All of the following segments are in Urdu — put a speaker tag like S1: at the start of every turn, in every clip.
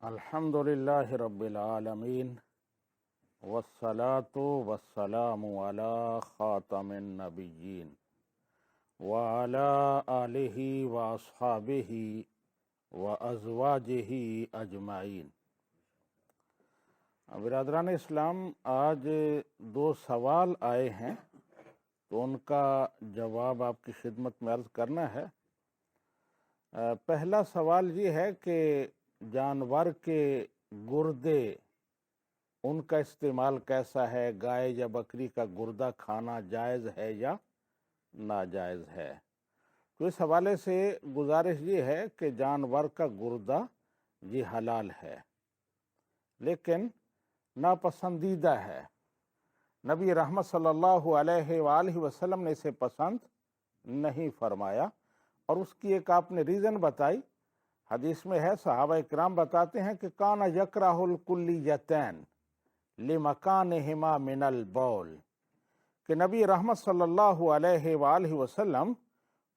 S1: الحمد للہ رب العالمین والصلاة والسلام علی خاتم النبیین وعلی آلہ واصحابہ وازواجہ اجمعین۔ برادران اسلام، آج دو سوال آئے ہیں تو ان کا جواب آپ کی خدمت میں عرض کرنا ہے۔ پہلا سوال یہ ہے کہ جانور کے گردے ان کا استعمال کیسا ہے؟ گائے یا بکری کا گردہ کھانا جائز ہے یا ناجائز ہے؟ تو اس حوالے سے گزارش یہ ہے کہ جانور کا گردہ یہ حلال ہے لیکن ناپسندیدہ ہے۔ نبی رحمت صلی اللہ علیہ وآلہ وسلم نے اسے پسند نہیں فرمایا، اور اس کی ایک آپ نے ریزن بتائی۔ حدیث میں ہے، صحابہ اکرام بتاتے ہیں کہ کان یکرہ الکلیتین لمکانہما من البول، کہ نبی رحمت صلی اللہ علیہ وآلہ وسلم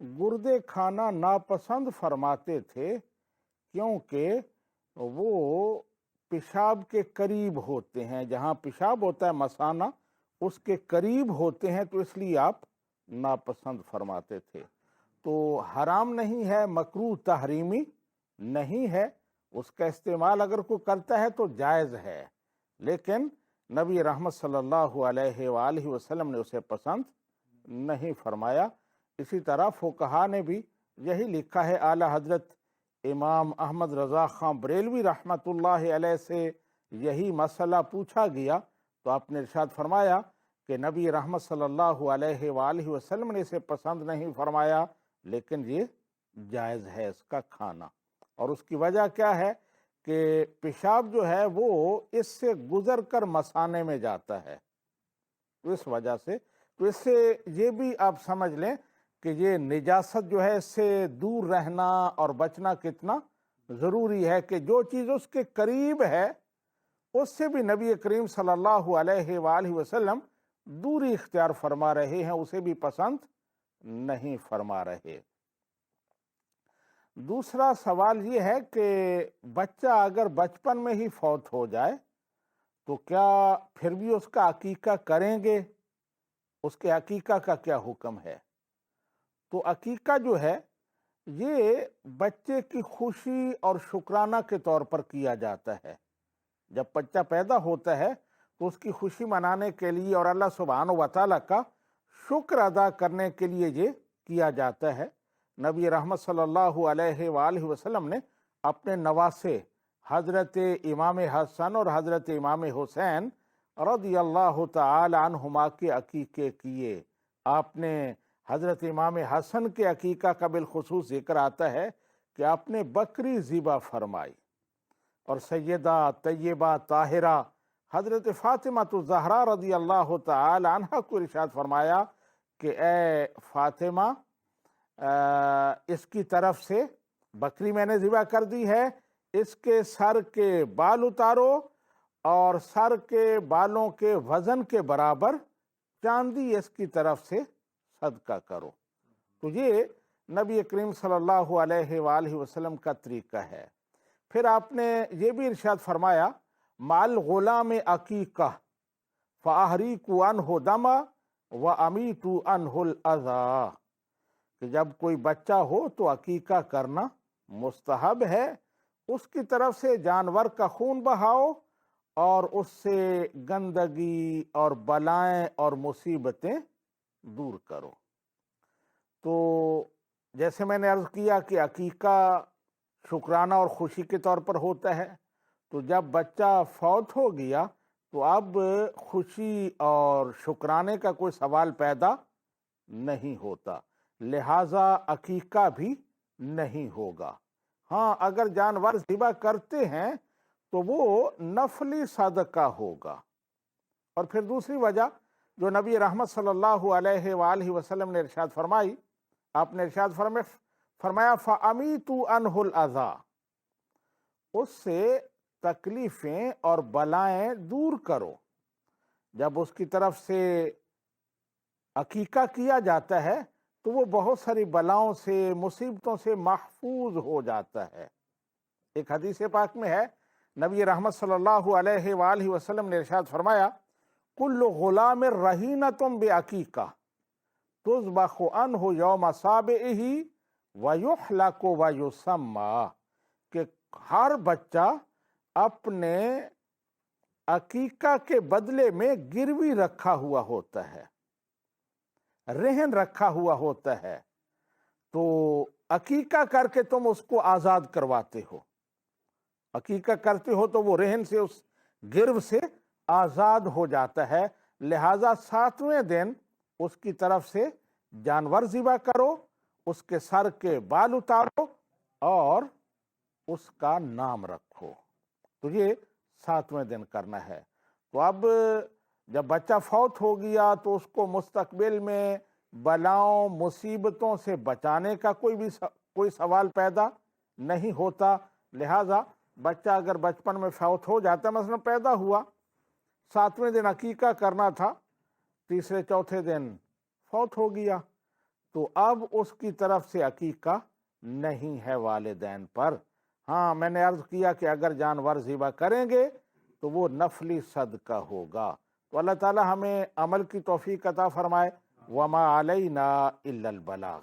S1: گردے کھانا ناپسند فرماتے تھے کیونکہ وہ پیشاب کے قریب ہوتے ہیں، جہاں پیشاب ہوتا ہے مثانہ اس کے قریب ہوتے ہیں، تو اس لیے آپ ناپسند فرماتے تھے۔ تو حرام نہیں ہے، مکروہ تحریمی نہیں ہے، اس کا استعمال اگر کوئی کرتا ہے تو جائز ہے، لیکن نبی رحمت صلی اللہ علیہ وآلہ وسلم نے اسے پسند نہیں فرمایا۔ اسی طرح فقہا نے بھی یہی لکھا ہے۔ اعلی حضرت امام احمد رضا خان بریلوی رحمۃ اللہ علیہ سے یہی مسئلہ پوچھا گیا تو آپ نے ارشاد فرمایا کہ نبی رحمت صلی اللہ علیہ وآلہ وسلم نے اسے پسند نہیں فرمایا لیکن یہ جائز ہے اس کا کھانا۔ اور اس کی وجہ کیا ہے کہ پیشاب جو ہے وہ اس سے گزر کر مثانے میں جاتا ہے، تو اس وجہ سے تو اس سے یہ بھی آپ سمجھ لیں کہ یہ نجاست جو ہے اس سے دور رہنا اور بچنا کتنا ضروری ہے، کہ جو چیز اس کے قریب ہے اس سے بھی نبی کریم صلی اللہ علیہ وآلہ وسلم دوری اختیار فرما رہے ہیں، اسے بھی پسند نہیں فرما رہے۔ دوسرا سوال یہ ہے کہ بچہ اگر بچپن میں ہی فوت ہو جائے تو کیا پھر بھی اس کا عقیقہ کریں گے؟ اس کے عقیقہ کا کیا حکم ہے؟ تو عقیقہ جو ہے یہ بچے کی خوشی اور شکرانہ کے طور پر کیا جاتا ہے۔ جب بچہ پیدا ہوتا ہے تو اس کی خوشی منانے کے لیے اور اللہ سبحانہ و تعالیٰ کا شکر ادا کرنے کے لیے یہ کیا جاتا ہے۔ نبی رحمت صلی اللہ علیہ وآلہ وسلم نے اپنے نواسے حضرت امام حسن اور حضرت امام حسین رضی اللہ تعالی عنہما کے عقیقے کیے۔ آپ نے حضرت امام حسن کے عقیقہ کا بالخصوص ذکر آتا ہے کہ آپ نے بکری ذبح فرمائی، اور سیدہ طیبہ طاہرہ حضرت فاطمہ الزہرا رضی اللہ تعالی عنہ کو ارشاد فرمایا کہ اے فاطمہ، اس کی طرف سے بکری میں نے ذبح کر دی ہے، اس کے سر کے بال اتارو اور سر کے بالوں کے وزن کے برابر چاندی اس کی طرف سے صدقہ کرو۔ تو یہ نبی کریم صلی اللہ علیہ وآلہ وسلم کا طریقہ ہے۔ پھر آپ نے یہ بھی ارشاد فرمایا مال غلام عقیقہ فاحریق عنہ دما وامیت عنہ الاذی، کہ جب کوئی بچہ ہو تو عقیقہ کرنا مستحب ہے، اس کی طرف سے جانور کا خون بہاؤ اور اس سے گندگی اور بلائیں اور مصیبتیں دور کرو۔ تو جیسے میں نے عرض کیا کہ عقیقہ شکرانہ اور خوشی کے طور پر ہوتا ہے، تو جب بچہ فوت ہو گیا تو اب خوشی اور شکرانے کا کوئی سوال پیدا نہیں ہوتا، لہٰذا عقیقہ بھی نہیں ہوگا۔ ہاں، اگر جانور ذبح کرتے ہیں تو وہ نفلی صدقہ ہوگا۔ اور پھر دوسری وجہ جو نبی رحمت صلی اللہ علیہ وآلہ وسلم نے ارشاد فرمائی، آپ نے ارشاد فرمایا فَأَمِيتُوا عَنْهُ الْأَذَى، اس سے تکلیفیں اور بلائیں دور کرو۔ جب اس کی طرف سے عقیقہ کیا جاتا ہے تو وہ بہت ساری بلاؤں سے، مصیبتوں سے محفوظ ہو جاتا ہے۔ ایک حدیث پاک میں ہے نبی رحمت صلی اللہ علیہ وآلہ وسلم نے ارشاد فرمایا کل غلام رہینۃ بعقیقہ تذبح عنہ یوم سابعہ ویحلق ویسمى، کہ ہر بچہ اپنے عقیقہ کے بدلے میں گروی رکھا ہوا ہوتا ہے، رہن رکھا ہوا ہوتا ہے، تو عقیقہ کر کے تم اس کو آزاد کرواتے ہو، عقیقہ کرتے ہو تو وہ رہن سے، اس گرو سے آزاد ہو جاتا ہے، لہٰذا 7ویں دن اس کی طرف سے جانور ذبح کرو، اس کے سر کے بال اتارو اور اس کا نام رکھو۔ تو یہ 7ویں دن کرنا ہے۔ تو اب جب بچہ فوت ہو گیا تو اس کو مستقبل میں بلاؤں مصیبتوں سے بچانے کا کوئی سوال پیدا نہیں ہوتا، لہٰذا بچہ اگر بچپن میں فوت ہو جاتا ہے، مثلا پیدا ہوا 7ویں دن عقیقہ کرنا تھا، تیسرے چوتھے دن فوت ہو گیا، تو اب اس کی طرف سے عقیقہ نہیں ہے والدین پر۔ ہاں، میں نے عرض کیا کہ اگر جانور ذبح کریں گے تو وہ نفلی صدقہ ہوگا۔ تو اللہ تعالی ہمیں عمل کی توفیق عطا فرمائے۔ وما علینا الا البلاغ۔